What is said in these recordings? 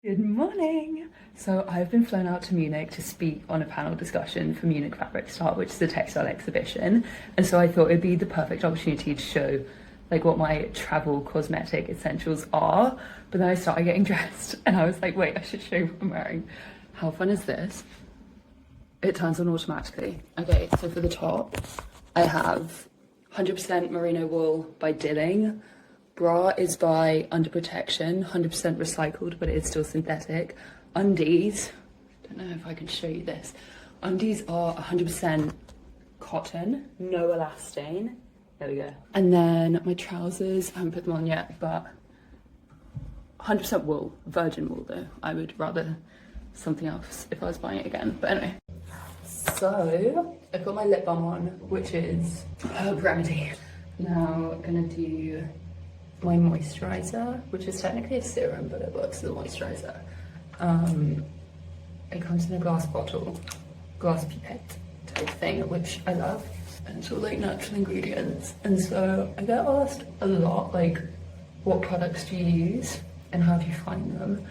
Good morning! So I've been flown out to Munich to speak on a panel discussion for Munich Fabric Start, which is a textile exhibition. And so I thought it'd be the perfect opportunity to show like what my travel cosmetic essentials are. But then I started getting dressed and I was like, wait, I should show you what I'm wearing. How fun is this? It turns on automatically. Okay, so for the top, I have 100% merino wool by Dilling. Bra is by Underprotection, 100% recycled, but it is still synthetic. Undies, don't know if I can show you this. Undies are 100% cotton, no elastane. There we go. And then my trousers, I haven't put them on yet, but 100% wool, virgin wool though. I would rather something else if I was buying it again, but anyway. So, I've got my lip balm on, which is Herb Remedy. Now, I'm gonna do my moisturizer, which is technically a serum, but it works as a moisturizer. It comes in a glass bottle, glass pipette type thing, which I love. And it's all like natural ingredients. And so I get asked a lot, like, what products do you use and how do you find them?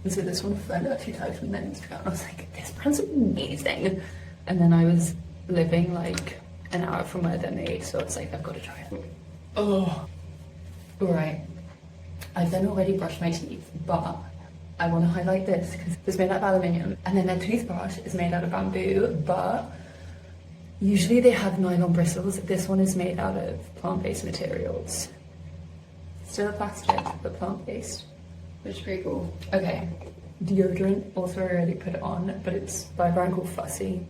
And so this one friend actually typed me on Instagram and I was like, this brand's amazing. And then I was living like an hour from where they're made, so it's like, I've got to try it. Oh. Alright, I've then already brushed my teeth, but I want to highlight this because it's made out of aluminium, and then their toothbrush is made out of bamboo, but usually they have nylon bristles. This one is made out of plant-based materials. Still plastic, but plant-based, which is pretty cool. Okay, deodorant, also I already put it on, but it's by a brand called Fussy.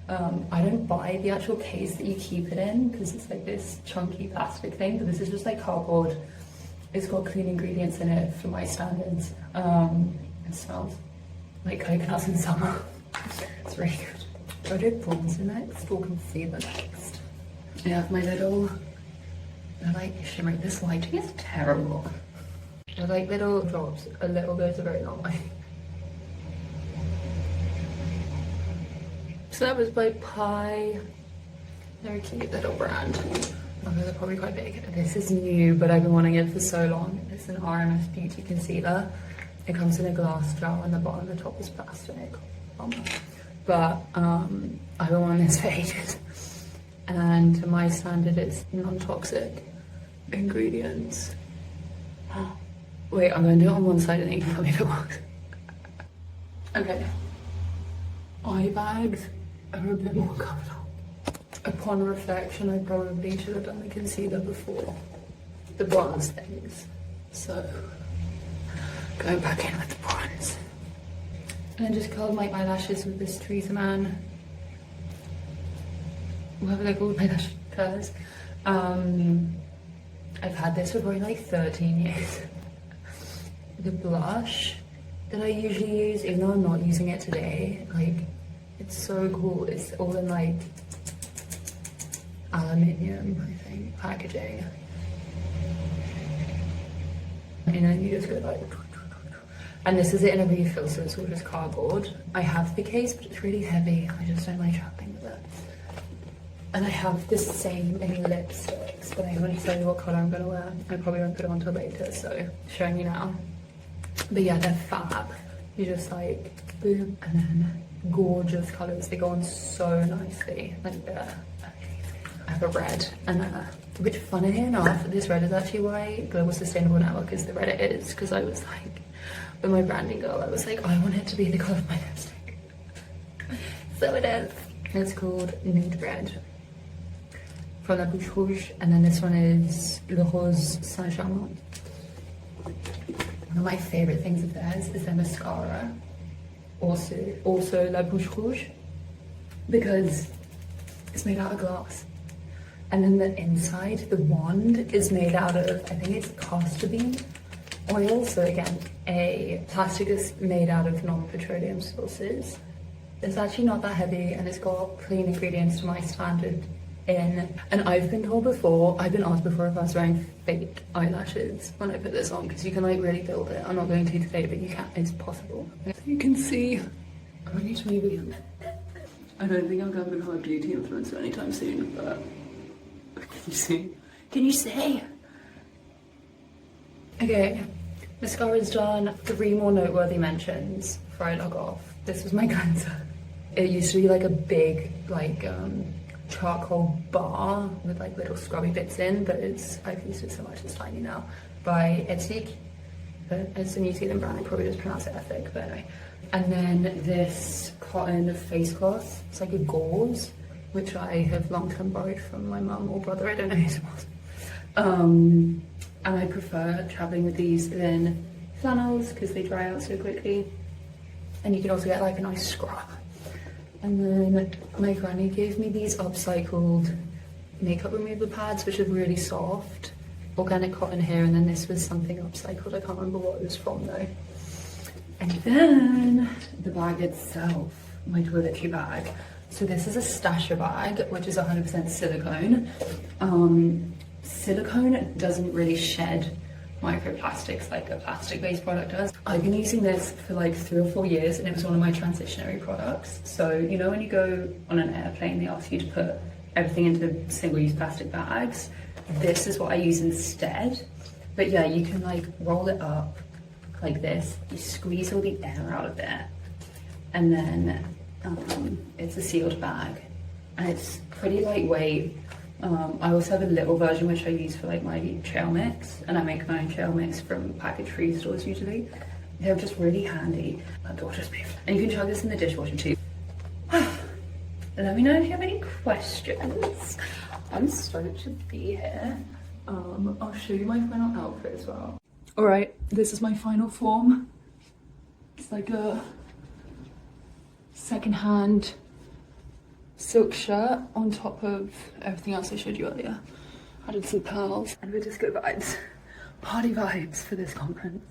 I don't buy the actual case that you keep it in because it's like this chunky plastic thing, but this is just like cardboard. It's got clean ingredients in it for my standards. It smells like coconuts in summer. It's really good. Do I do bronzer next or concealer next? I have my little, they're like shimmery. This lighting is terrible. They're like little drops. A little goes a very long way. So that was by Pi. Very cute little brand. Although they're probably quite big. This is new, but I've been wanting it for so long. It's an RMS Beauty Concealer. It comes in a glass jar and the bottom, the top is plastic. But I've been wanting this for ages. And to my standard, it's non-toxic ingredients. Wait, I'm going to do it on one side and then you can tell me if it works. Okay. Eye bags are a bit more covered up. Upon reflection, I probably should have done the concealer before the bronze things. So, going back in with the bronze. And then just curled my eyelashes with this Teresa Man, whatever they're called, eyelash curlers. I've had this for probably like 13 years. The blush that I usually use, even though I'm not using it today, like, it's so cool. It's all in like aluminium, I think, packaging. And then you just go like, and this is it in a refill, so it's all just cardboard. I have the case, but it's really heavy. I just don't like traveling with it. And I have the same in lipsticks, but I haven't told you what colour I'm gonna wear. I probably won't put it on till later, so showing you now. But yeah, they're fab. You just like, boom, and then gorgeous colours. They go on so nicely. Like I have a red, and which funnily enough, this red is actually why Global Sustainable Network is the red it is, because I was like, with my branding girl, I was like, I want it to be the colour of my lipstick. So it is. It's called Nude Red from La Bouche Rouge, and then this one is Le Rose Saint-Germain. One of my favourite things of theirs is their mascara, also La Bouche Rouge, because it's made out of glass. And then the inside, the wand, is made out of, I think it's castor bean oil. So again, a plastic is made out of non-petroleum sources. It's actually not that heavy and it's got clean ingredients to my standard in. And I've been told before, I've been asked before if I was wearing fake eyelashes when I put this on, because you can like really build it. I'm not going to today, but you can, it's possible. So you can see, I need to move again. I don't think I'm going to become a beauty influencer anytime soon, but can you see? Can you see? Okay, Mascara's done. 3 more noteworthy mentions before I log off. This was my cleanser. It used to be like a big, like, charcoal bar with like little scrubby bits in, but I've used it so much it's tiny now. By Ethique. It's a New Zealand brand, I probably just pronounce it Ethique, but anyway. And then this cotton face cloth. It's like a gauze, which I have long term borrowed from my mum or brother, I don't know who it was. And I prefer travelling with these than flannels because they dry out so quickly. And you can also get like a nice scrub. And then my granny gave me these upcycled makeup remover pads, which are really soft. Organic cotton here, and then this was something upcycled. I can't remember what it was from though. And then the bag itself, my toiletry bag. So this is a stasher bag, which is 100% silicone. Silicone doesn't really shed microplastics like a plastic-based product does. I've been using this for like 3 or 4 years, and it was one of my transitionary products. So you know when you go on an airplane, they ask you to put everything into single-use plastic bags. This is what I use instead. But yeah, you can like roll it up like this. You squeeze all the air out of it, and then it's a sealed bag, and it's pretty lightweight. I also have a little version which I use for like my trail mix, and I make my own trail mix from packaged food stores usually. They're just really handy. My daughter's beautiful. And you can chuck this in the dishwasher too. Let me know if you have any questions. I'm stoked to be here. I'll show you my final outfit as well. Alright, this is my final form. It's like a second-hand silk shirt on top of everything else I showed you earlier. Added some pearls, and we're just good vibes. Party vibes for this conference.